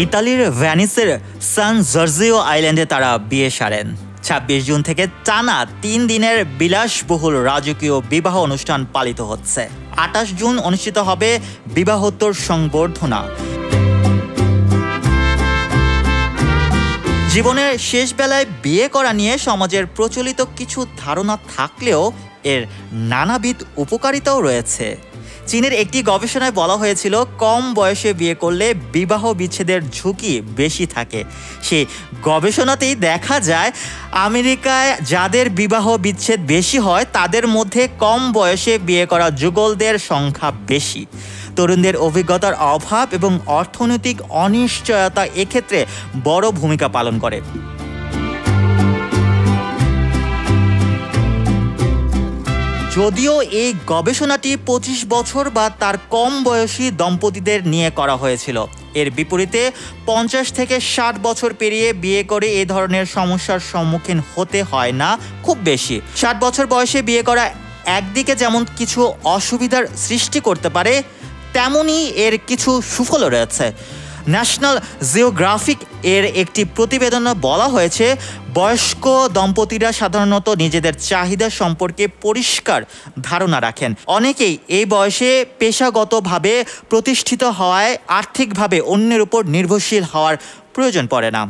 ইতালির ভ্যানিসের সান জর্জিও আইল্যান্ডে তারা বিয়ে সারেন। ২৬ জুন থেকে টানা ৩ দিনের বিলাসবহুল রাজকীয় বিবাহ অনুষ্ঠান পালিত হচ্ছে। ২৮ জুন অনুষ্ঠিত হবে বিবাহোত্তর সংবর্ধনা। জীবনের শেষ বেলায় বিয়ে করা নিয়ে সমাজের প্রচলিত কিছু ধারণা থাকলেও এর নানাবিধ উপকারিতাও রয়েছে। চীনের একটি গবেষণায় বলা হয়েছিল কম বয়সে বিয়ে করলে বিবাহ বিচ্ছেদের ঝুঁকি বেশি থাকে। সেই গবেষণাতেই দেখা যায় আমেরিকায় যাদের বিবাহ বিচ্ছেদ বেশি হয় তাদের মধ্যে কম বয়সে বিয়ে করা যুগলদের সংখ্যা বেশি। তরুণদের অভিজ্ঞতার অভাব এবং অর্থনৈতিক অনিশ্চয়তা এক্ষেত্রে বড় ভূমিকা পালন করে। যদিও এই গবেষণাটি ২৫ বছর বা তার কম বয়সী দম্পতিদের নিয়ে করা হয়েছিল, এর বিপরীতে ৫০ থেকে ৬০ বছর পেরিয়ে বিয়ে করে এ ধরনের সমস্যার সম্মুখীন হতে হয় না খুব বেশি। ৬০ বছর বয়সে বিয়ে করা একদিকে যেমন কিছু অসুবিধার সৃষ্টি করতে পারে, তেমনই এর কিছু সুফলও রয়েছে। ন্যাশনাল জিওগ্রাফিক এর একটি প্রতিবেদনে বলা হয়েছে বয়স্ক দম্পতিরা সাধারণত নিজেদের চাহিদা সম্পর্কে পরিষ্কার ধারণা রাখেন। অনেকেই এই বয়সে পেশাগতভাবে প্রতিষ্ঠিত হওয়ায় আর্থিকভাবে অন্যের উপর নির্ভরশীল হওয়ার প্রয়োজন পড়ে না।